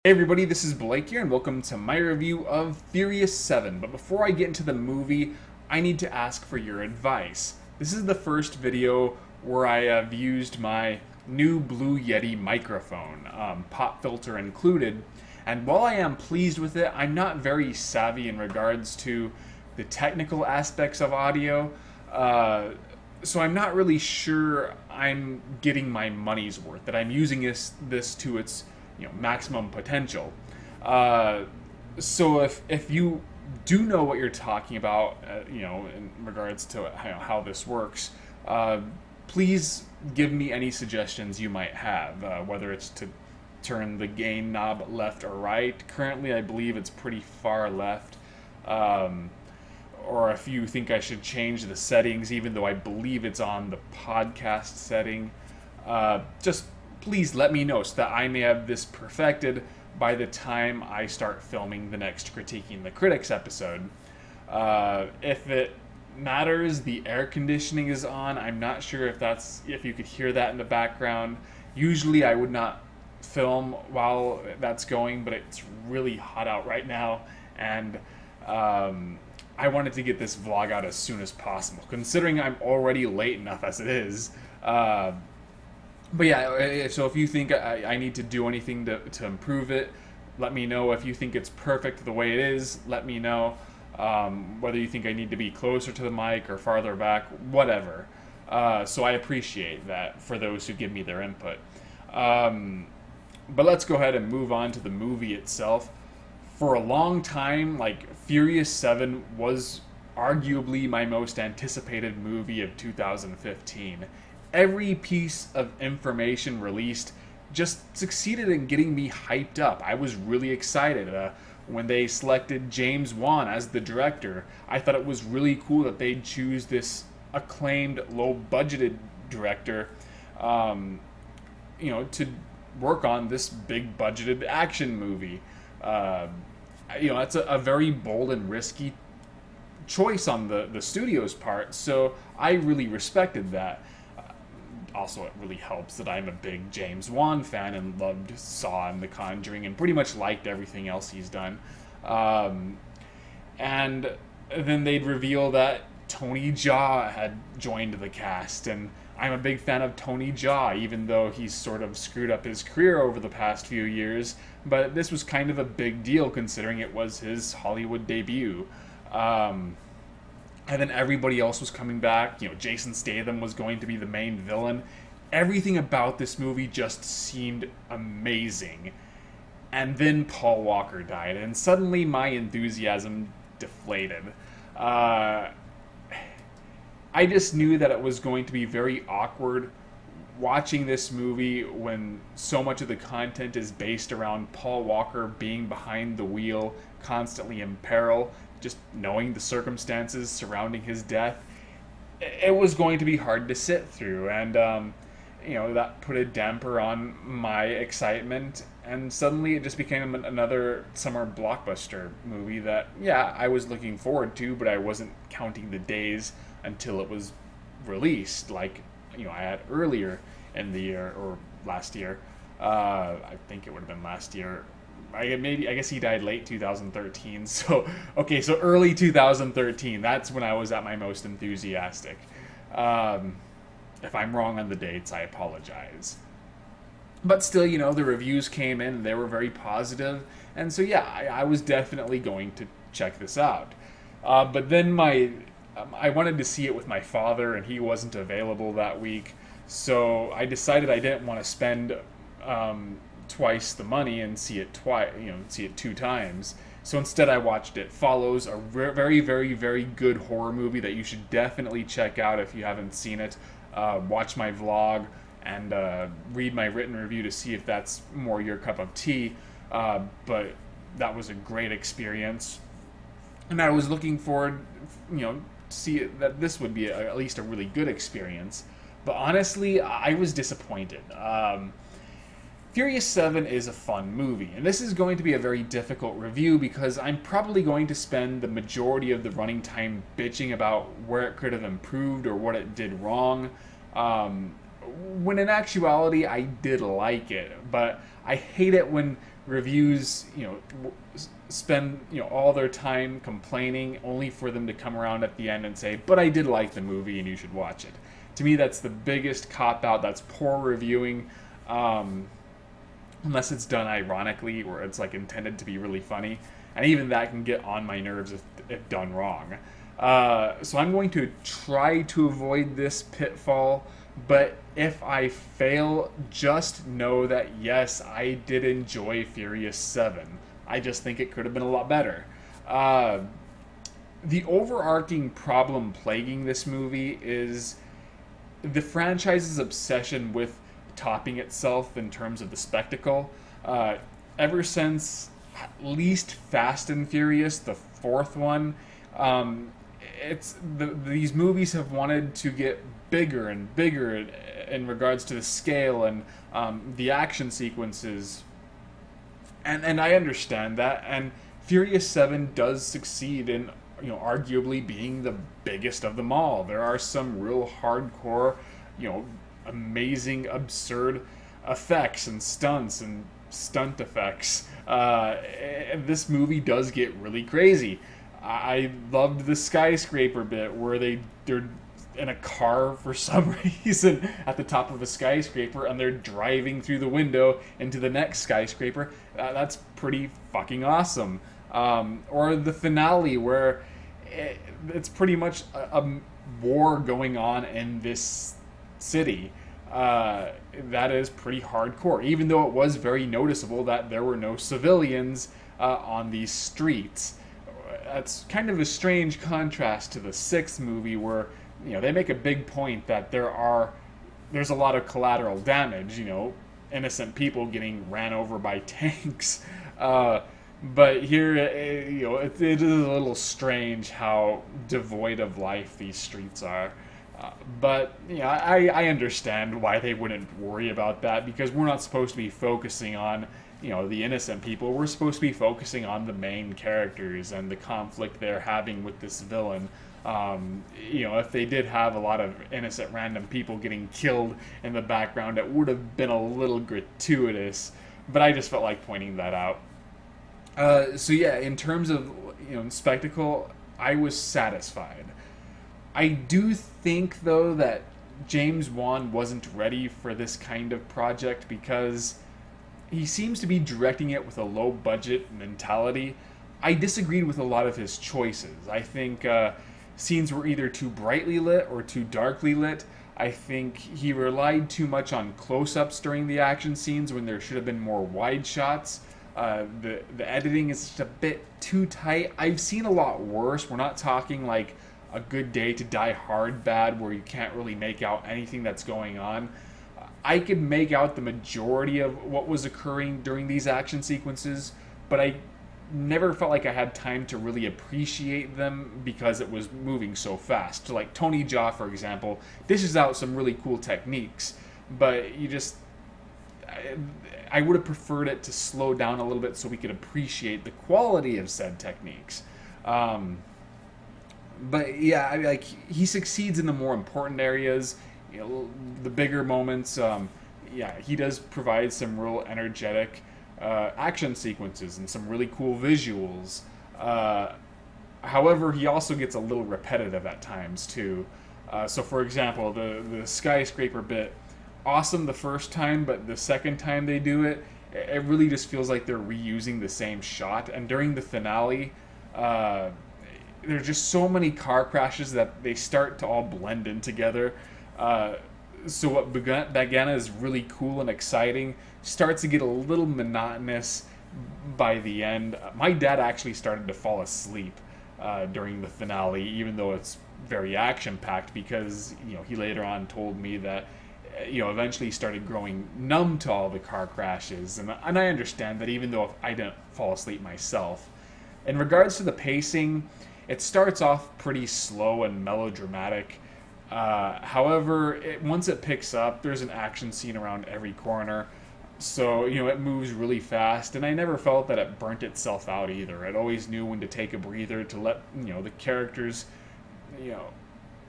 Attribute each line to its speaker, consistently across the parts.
Speaker 1: Hey everybody, this is Blake here, and welcome to my review of Furious 7. But before I get into the movie, I need to ask for your advice. This is the first video where I have used my new Blue Yeti microphone, pop filter included, and while I am pleased with it, I'm not very savvy in regards to the technical aspects of audio, so I'm not really sure I'm getting my money's worth, that I'm using this to its maximum potential. So if you do know what you're talking about, in regards to how this works, please give me any suggestions you might have, whether it's to turn the gain knob left or right. Currently, I believe it's pretty far left. Or if you think I should change the settings, even though I believe it's on the podcast setting. Just please let me know so that I may have this perfected by the time I start filming the next Critiquing the Critics episode. If it matters, the air conditioning is on. I'm not sure if you could hear that in the background. Usually I would not film while that's going, but it's really hot out right now, and I wanted to get this vlog out as soon as possible, considering I'm already late enough as it is. But yeah, so if you think I need to do anything to improve it, let me know. If you think it's perfect the way it is, let me know. Whether you think I need to be closer to the mic or farther back, whatever. So I appreciate that for those who give me their input. But let's go ahead and move on to the movie itself. For a long time, Furious 7 was arguably my most anticipated movie of 2015. Every piece of information released just succeeded in getting me hyped up. I was really excited. When they selected James Wan as the director, I thought it was really cool that they'd choose this acclaimed, low-budgeted director, to work on this big-budgeted action movie. That's a very bold and risky choice on the studio's part, so I really respected that. Also, it really helps that I'm a big James Wan fan and loved Saw and The Conjuring and pretty much liked everything else he's done. And then they'd reveal that Tony Jaa had joined the cast, and I'm a big fan of Tony Jaa, even though he's sort of screwed up his career over the past few years. But this was kind of a big deal considering it was his Hollywood debut. And then everybody else was coming back. Jason Statham was going to be the main villain. Everything about this movie just seemed amazing. And then Paul Walker died, and suddenly my enthusiasm deflated. I just knew that it was going to be very awkward watching this movie when so much of the content is based around Paul Walker being behind the wheel, constantly in peril, just knowing the circumstances surrounding his death. It was going to be hard to sit through, and that put a damper on my excitement, and suddenly it just became another summer blockbuster movie that, yeah, I was looking forward to, but I wasn't counting the days until it was released, I had earlier in the year, or last year. I think it would have been last year. I guess he died late 2013, so early 2013, that's when I was at my most enthusiastic. If I'm wrong on the dates, I apologize. But still, the reviews came in and they were very positive, and so yeah, I was definitely going to check this out. But then I wanted to see it with my father, and he wasn't available that week, so I decided I didn't want to spend twice the money and see it two times. So instead I watched It Follows, a very, very, very good horror movie that you should definitely check out if you haven't seen it. Watch my vlog and read my written review to see if that's more your cup of tea. But that was a great experience, and I was looking forward, to see that this would be at least a really good experience. But honestly, I was disappointed. Furious 7 is a fun movie, and this is going to be a very difficult review because I'm probably going to spend the majority of the running time bitching about where it could have improved or what it did wrong, when in actuality I did like it, but I hate it when reviews, spend all their time complaining, only for them to come around at the end and say, "But I did like the movie, and you should watch it." To me, that's the biggest cop out. That's poor reviewing, unless it's done ironically, or it's like intended to be really funny, and even that can get on my nerves if done wrong. So I'm going to try to avoid this pitfall, but if I fail, just know that yes, I did enjoy Furious 7. I just think it could have been a lot better. The overarching problem plaguing this movie is the franchise's obsession with topping itself in terms of the spectacle. Ever since at least Fast and Furious, the fourth one, these movies have wanted to get bigger and bigger in regards to the scale and the action sequences, and I understand that. And Furious 7 does succeed in arguably being the biggest of them all. There are some real hardcore, amazing, absurd effects and stunts and stunt effects. This movie does get really crazy. I loved the skyscraper bit where they're in a car for some reason at the top of a skyscraper, and they're driving through the window into the next skyscraper. That's pretty fucking awesome. Or the finale where it's pretty much a war going on in this city. That is pretty hardcore, even though it was very noticeable that there were no civilians on these streets. That's kind of a strange contrast to the sixth movie, where they make a big point that there's a lot of collateral damage, innocent people getting ran over by tanks. But here, it is a little strange how devoid of life these streets are. But I understand why they wouldn't worry about that, because we're not supposed to be focusing on the innocent people. We're supposed to be focusing on the main characters and the conflict they're having with this villain. If they did have a lot of innocent random people getting killed in the background, it would have been a little gratuitous. But I just felt like pointing that out. So yeah, in terms of spectacle, I was satisfied. I do think, though, that James Wan wasn't ready for this kind of project, because he seems to be directing it with a low-budget mentality. I disagreed with a lot of his choices. I think scenes were either too brightly lit or too darkly lit. I think he relied too much on close-ups during the action scenes when there should have been more wide shots. The editing is just a bit too tight. I've seen a lot worse. We're not talking like A Good Day to Die Hard bad, where you can't really make out anything that's going on. I could make out the majority of what was occurring during these action sequences, but I never felt like I had time to really appreciate them because it was moving so fast. So like Tony Jaa, for example, dishes out some really cool techniques, but I would have preferred it to slow down a little bit so we could appreciate the quality of said techniques. But yeah, he succeeds in the more important areas, the bigger moments. He does provide some real energetic action sequences and some really cool visuals. However, he also gets a little repetitive at times too. So for example, the skyscraper bit, awesome the first time, but the second time they do it, it really just feels like they're reusing the same shot. And during the finale, there's just so many car crashes that they start to all blend in together. So what began as really cool and exciting starts to get a little monotonous by the end. My dad actually started to fall asleep during the finale, even though it's very action-packed, because he later on told me that eventually he started growing numb to all the car crashes, and I understand that, even though I didn't fall asleep myself. In regards to the pacing, it starts off pretty slow and melodramatic. However, once it picks up, there's an action scene around every corner. So, it moves really fast, and I never felt that it burnt itself out either. It always knew when to take a breather, to let, the characters,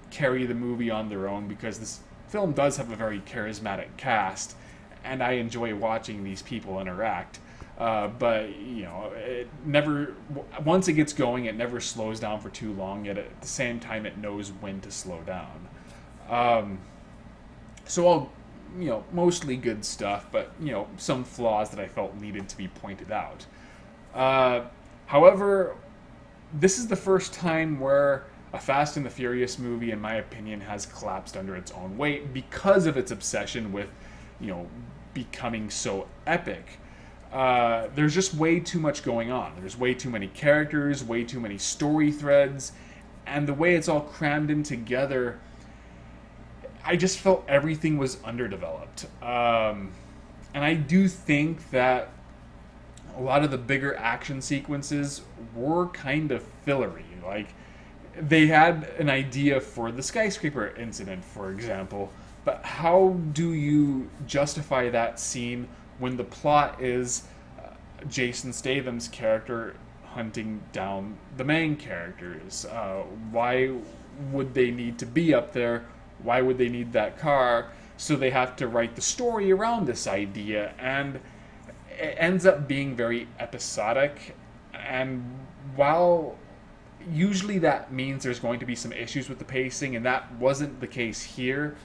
Speaker 1: carry the movie on their own, because this film does have a very charismatic cast, and I enjoy watching these people interact. But you know, it never. Once it gets going, it never slows down for too long. Yet at the same time, it knows when to slow down. So all, you know, mostly good stuff, but you know, some flaws that I felt needed to be pointed out. However, this is the first time where a Fast and the Furious movie, in my opinion, has collapsed under its own weight because of its obsession with, you know, becoming so epic. There's just way too much going on. There's way too many characters, way too many story threads, and the way it's all crammed in together, I just felt everything was underdeveloped. And I do think that a lot of the bigger action sequences were kind of fillery. Like, they had an idea for the skyscraper incident, for example, but how do you justify that scene when the plot is Jason Statham's character hunting down the main characters? Why would they need to be up there? Why would they need that car? So they have to write the story around this idea, and it ends up being very episodic. And while usually that means there's going to be some issues with the pacing, and that wasn't the case here,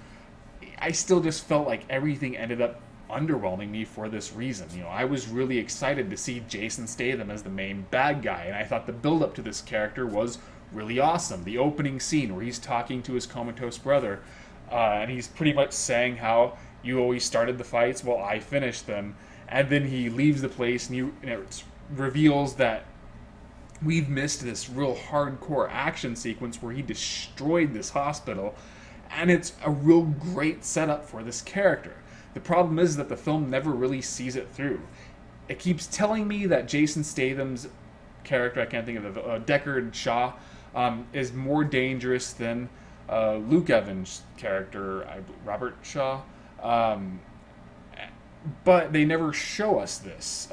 Speaker 1: I still just felt like everything ended up underwhelming me for this reason. You know, I was really excited to see Jason Statham as the main bad guy, and I thought the build-up to this character was really awesome. The opening scene where he's talking to his comatose brother, and he's pretty much saying how you always started the fights, well, I finished them. And then he leaves the place, and it reveals that we've missed this real hardcore action sequence where he destroyed this hospital, and it's a real great setup for this character. The problem is that the film never really sees it through. It keeps telling me that Jason Statham's character, I can't think of it, Deckard Shaw, is more dangerous than Luke Evans' character, Robert Shaw. But they never show us this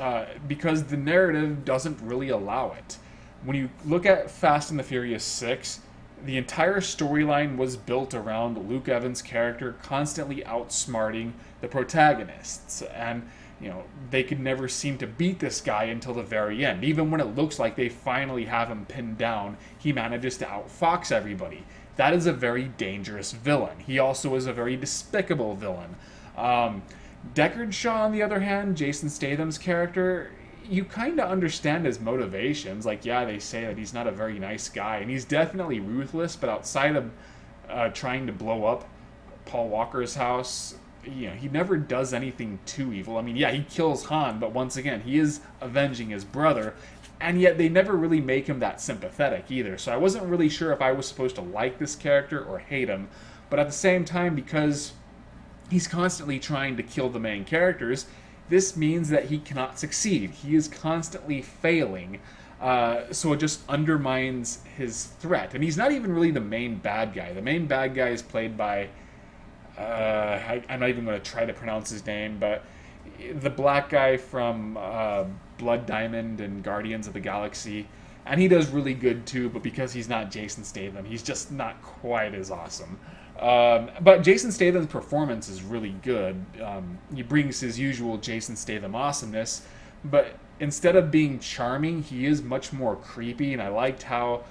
Speaker 1: because the narrative doesn't really allow it. When you look at Fast and the Furious 6, the entire storyline was built around Luke Evans' character constantly outsmarting the protagonists. And, you know, they could never seem to beat this guy until the very end. Even when it looks like they finally have him pinned down, he manages to outfox everybody. That is a very dangerous villain. He also is a very despicable villain. Deckard Shaw, on the other hand, Jason Statham's character, you kind of understand his motivations. Like, yeah, they say that he's not a very nice guy, and he's definitely ruthless, but outside of trying to blow up Paul Walker's house, you know, he never does anything too evil. I mean, yeah, he kills Han, but once again, he is avenging his brother, and yet they never really make him that sympathetic either. So I wasn't really sure if I was supposed to like this character or hate him, but at the same time, because he's constantly trying to kill the main characters, this means that he cannot succeed. He is constantly failing, so it just undermines his threat. And he's not even really the main bad guy. The main bad guy is played by, I'm not even going to try to pronounce his name, but the black guy from Blood Diamond and Guardians of the Galaxy. And he does really good too, but because he's not Jason Statham, he's just not quite as awesome. But Jason Statham's performance is really good. He brings his usual Jason Statham awesomeness, but instead of being charming, he is much more creepy, and I liked how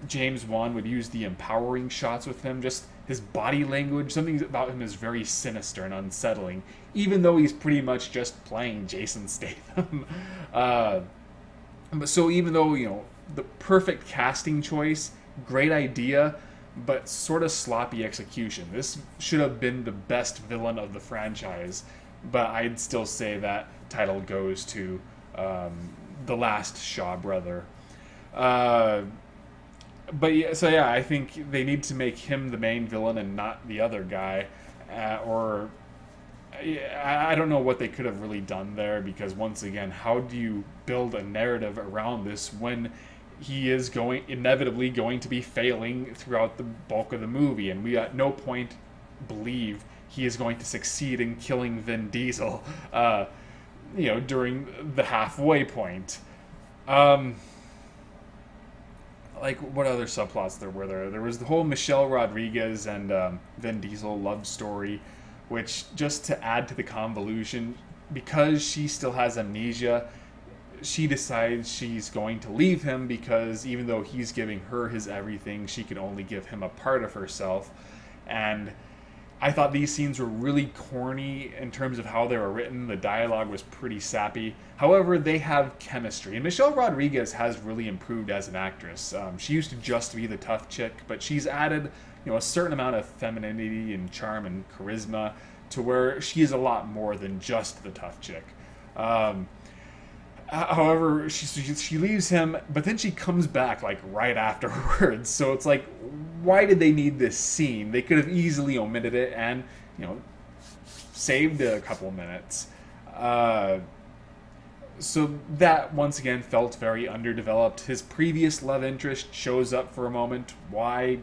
Speaker 1: James Wan would use the empowering shots with him. Just his body language, something about him is very sinister and unsettling, even though he's pretty much just playing Jason Statham. But so even though, you know, the perfect casting choice, great idea, but sort of sloppy execution. This should have been the best villain of the franchise, but I'd still say that title goes to the last Shaw brother. But yeah, so yeah, I think they need to make him the main villain and not the other guy, or I don't know what they could have really done there, because once again, how do you build a narrative around this when he is inevitably going to be failing throughout the bulk of the movie, and we at no point believe he is going to succeed in killing Vin Diesel, you know, during the halfway point. Like, what other subplots there were there? There was the whole Michelle Rodriguez and Vin Diesel love story, which, just to add to the convolution, because she still has amnesia, she decides she's going to leave him because even though he's giving her his everything, she can only give him a part of herself. And I thought these scenes were really corny in terms of how they were written. The dialogue was pretty sappy. However, they have chemistry. And Michelle Rodriguez has really improved as an actress. She used to just be the tough chick, but she's added, a certain amount of femininity and charm and charisma to where she is a lot more than just the tough chick. However, she leaves him, but then she comes back like right afterwards. So it's like, why did they need this scene? They could have easily omitted it and, saved a couple minutes. So that once again felt very underdeveloped. His previous love interest shows up for a moment. Why?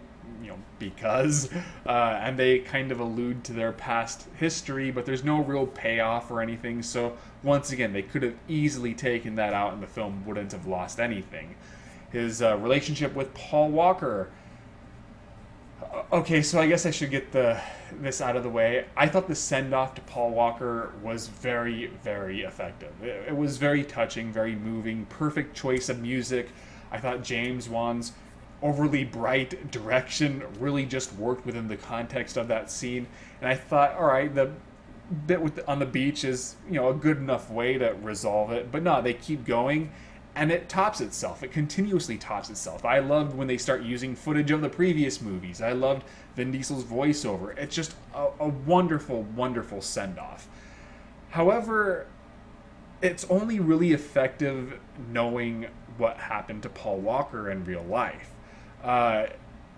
Speaker 1: Because. And they kind of allude to their past history, but there's no real payoff or anything. So once again, they could have easily taken that out and the film wouldn't have lost anything. His relationship with Paul Walker. Okay, so I guess I should get this out of the way. I thought the send-off to Paul Walker was very, very effective. It was very touching, very moving, perfect choice of music. I thought James Wan's overly bright direction really just worked within the context of that scene. And I thought, all right, the bit on the beach is, a good enough way to resolve it. But no, they keep going. And it tops itself. It continuously tops itself. I loved when they start using footage of the previous movies. I loved Vin Diesel's voiceover. It's just a wonderful, wonderful send-off. However, it's only really effective knowing what happened to Paul Walker in real life.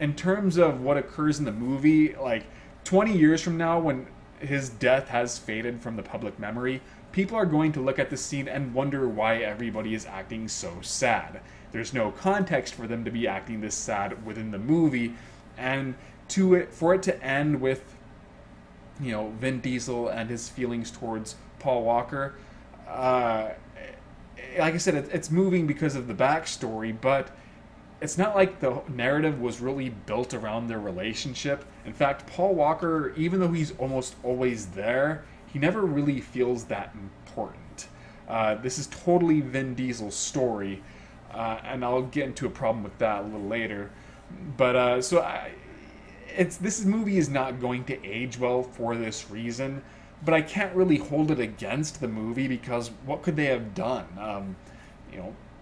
Speaker 1: In terms of what occurs in the movie, like 20 years from now when his death has faded from the public memory, people are going to look at this scene and wonder why everybody is acting so sad. There's no context for them to be acting this sad within the movie, and for it to end with, Vin Diesel and his feelings towards Paul Walker. Like I said, it's moving because of the backstory, but it's not like the narrative was really built around their relationship. In fact, Paul Walker, even though he's almost always there, he never really feels that important. This is totally Vin Diesel's story, and I'll get into a problem with that a little later. But this movie is not going to age well for this reason. But I can't really hold it against the movie because what could they have done?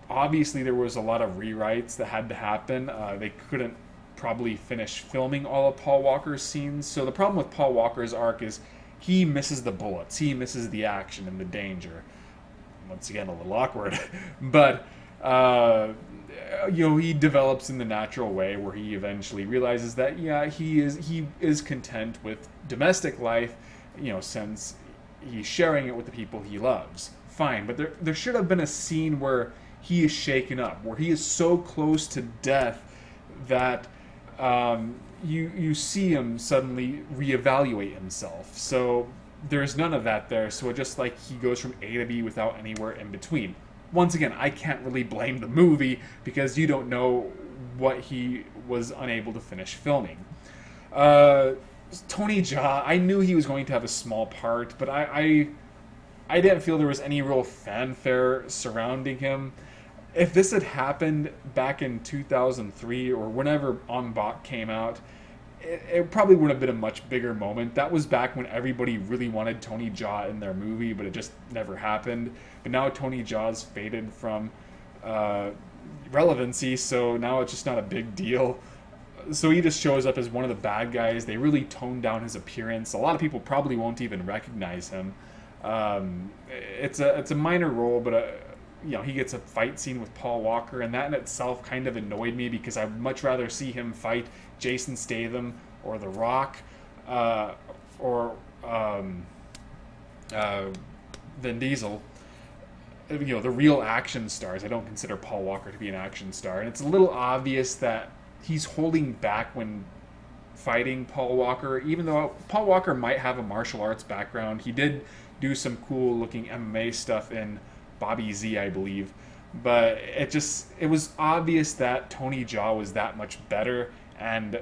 Speaker 1: Obviously there was a lot of rewrites that had to happen. They couldn't probably finish filming all of Paul Walker's scenes. So the problem with Paul Walker's arc is he misses the bullets. He misses the action and the danger. Once again, a little awkward. But, he develops in the natural way where he eventually realizes that, he is content with domestic life, since he's sharing it with the people he loves. Fine, but there should have been a scene where he is shaken up, where he is so close to death that you see him suddenly reevaluate himself. So there's none of that there. So it's just like he goes from A to B without anywhere in between. Once again, I can't really blame the movie because you don't know what he was unable to finish filming. Tony Jaa, I knew he was going to have a small part, but I didn't feel there was any real fanfare surrounding him. If this had happened back in 2003 or whenever Ong Bak came out, it probably would have been a much bigger moment. That was back when everybody really wanted Tony Jaa in their movie, but it just never happened. But now Tony Jaa's faded from relevancy, so now it's just not a big deal. So he just shows up as one of the bad guys. They really toned down his appearance. A lot of people probably won't even recognize him. It's a minor role, but he gets a fight scene with Paul Walker, and that in itself kind of annoyed me because I'd much rather see him fight Jason Statham or The Rock, or Vin Diesel. The real action stars. I don't consider Paul Walker to be an action star, and it's a little obvious that he's holding back when fighting Paul Walker, even though Paul Walker might have a martial arts background. He did do some cool looking MMA stuff in Bobby Z, I believe, but it was obvious that Tony Jaa was that much better, and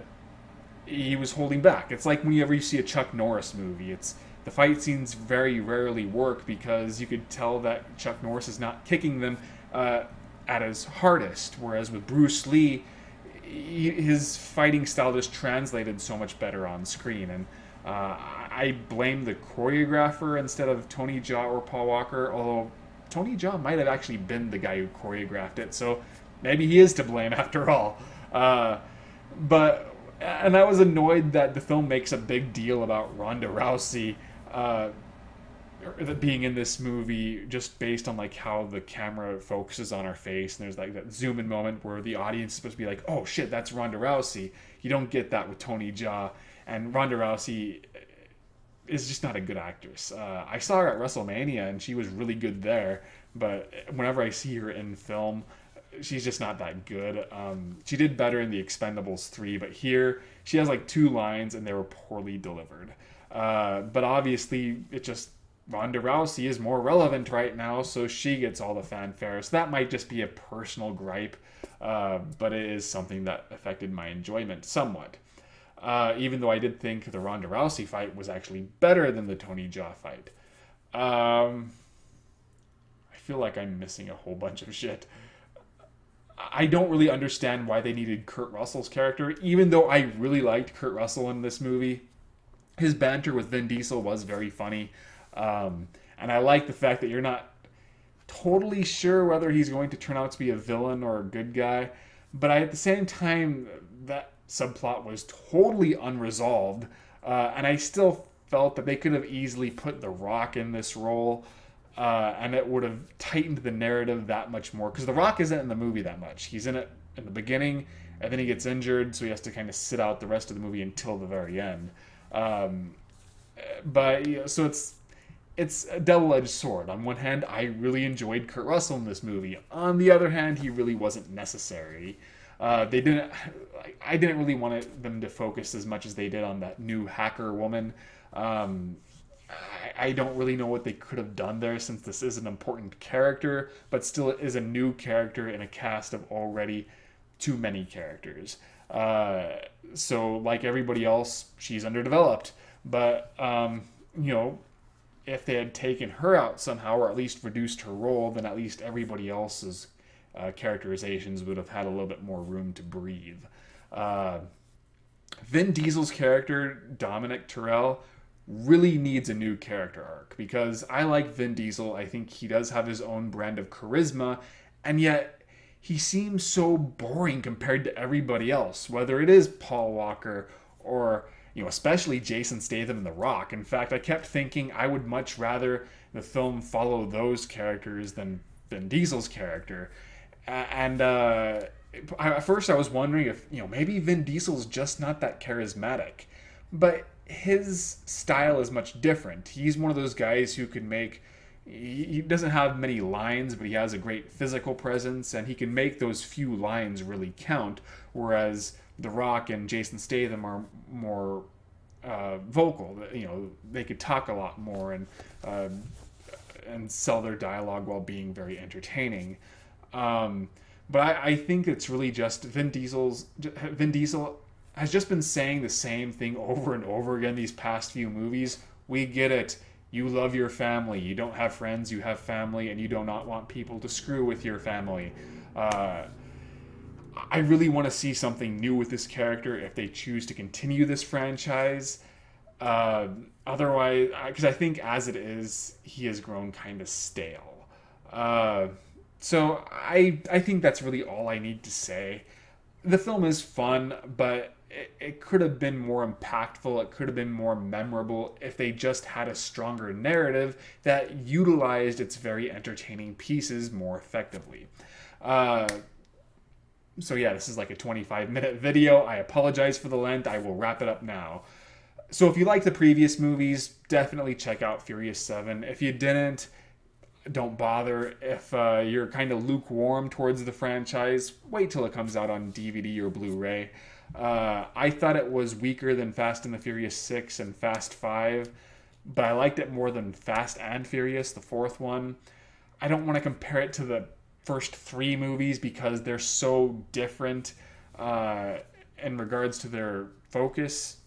Speaker 1: he was holding back. It's like whenever you see a Chuck Norris movie, it's the fight scenes very rarely work because you could tell that Chuck Norris is not kicking them at his hardest, whereas with Bruce Lee, his fighting style just translated so much better on screen. And I blame the choreographer instead of Tony Jaa or Paul Walker, although Tony Jaa might have actually been the guy who choreographed it, so maybe he is to blame after all. And I was annoyed that the film makes a big deal about Ronda Rousey being in this movie just based on like how the camera focuses on her face, and there's like that zoom in moment where the audience is supposed to be like, oh shit, that's Ronda Rousey. You don't get that with Tony Jaa, and Ronda Rousey is just not a good actress. I saw her at WrestleMania and she was really good there, but whenever I see her in film, she's just not that good. She did better in The Expendables 3, but here she has like 2 lines and they were poorly delivered. But obviously Ronda Rousey is more relevant right now, so she gets all the fanfare. So that might just be a personal gripe, but it is something that affected my enjoyment somewhat. Even though I did think the Ronda Rousey fight was actually better than the Tony Jaa fight. I feel like I'm missing a whole bunch of shit. I don't really understand why they needed Kurt Russell's character, even though I really liked Kurt Russell in this movie. His banter with Vin Diesel was very funny. And I like the fact that you're not totally sure whether he's going to turn out to be a villain or a good guy. But at the same time, that subplot was totally unresolved. And I still felt that they could have easily put The Rock in this role. And it would have tightened the narrative that much more. Because The Rock isn't in the movie that much. He's in it in the beginning, and then he gets injured, so he has to kind of sit out the rest of the movie until the very end. So it's a double-edged sword. On one hand, I really enjoyed Kurt Russell in this movie. On the other hand, he really wasn't necessary. I didn't really want them to focus as much as they did on that new hacker woman. I don't really know what they could have done there, since this is an important character, but still it is a new character in a cast of already too many characters. So like everybody else, she's underdeveloped. But, if they had taken her out somehow, or at least reduced her role, then at least everybody else's characterizations would have had a little bit more room to breathe. Vin Diesel's character, Dominic Toretto, really needs a new character arc, because I like Vin Diesel. I think he does have his own brand of charisma, and yet he seems so boring compared to everybody else, whether it is Paul Walker or especially Jason Statham and The Rock. In fact, I kept thinking I would much rather the film follow those characters than Vin Diesel's character. And at first I was wondering if, maybe Vin Diesel's just not that charismatic. But his style is much different. He's one of those guys who can he doesn't have many lines, but he has a great physical presence, and he can make those few lines really count, whereas The Rock and Jason Statham are more vocal. They could talk a lot more and sell their dialogue while being very entertaining. But I think it's really just Vin Diesel has just been saying the same thing over and over again these past few movies. We get it. You love your family. You don't have friends. You have family, and you do not want people to screw with your family. I really want to see something new with this character if they choose to continue this franchise. Otherwise, because I think as it is, he has grown kind of stale. So I think that's really all I need to say. The film is fun, but it could have been more impactful. It could have been more memorable if they just had a stronger narrative that utilized its very entertaining pieces more effectively. So yeah, this is like a 25-minute video. I apologize for the length. I will wrap it up now. So if you liked the previous movies, definitely check out Furious 7. If you didn't, don't bother. If you're kind of lukewarm towards the franchise, wait till it comes out on DVD or Blu-ray. I thought it was weaker than Fast and the Furious 6 and Fast 5, but I liked it more than Fast and Furious, the fourth one. I don't want to compare it to the first 3 movies because they're so different in regards to their focus.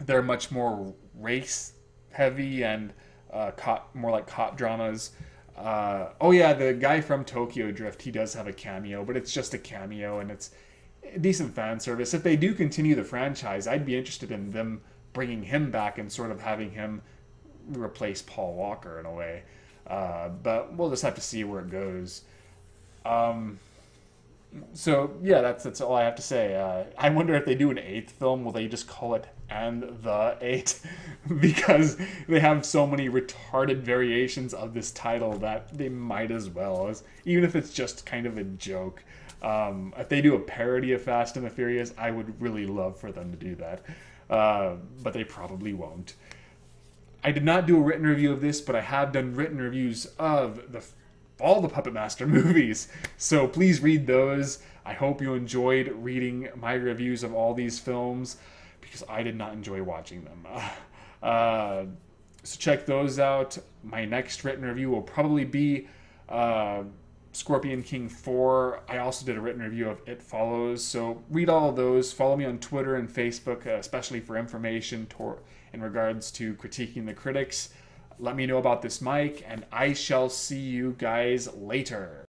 Speaker 1: They're much more race heavy and more like cop dramas. Oh yeah, the guy from Tokyo Drift, he does have a cameo, but it's just a cameo, and it's decent fan service. If they do continue the franchise, I'd be interested in them bringing him back and sort of having him replace Paul Walker in a way. But we'll just have to see where it goes. So yeah, that's all I have to say. I wonder if they do an 8th film, will they just call it "And the 8"? Because they have so many retarded variations of this title that they might as well, even if it's just kind of a joke. If they do a parody of Fast and the Furious, I would really love for them to do that, but they probably won't. I did not do a written review of this, but I have done written reviews of all the Puppet Master movies, so please read those. I hope you enjoyed reading my reviews of all these films, because I did not enjoy watching them. So check those out. My next written review will probably be Scorpion King 4. I also did a written review of It Follows, so read all of those. Follow me on Twitter and Facebook, especially for information in regards to critiquing the critics. Let me know about this mic, and I shall see you guys later.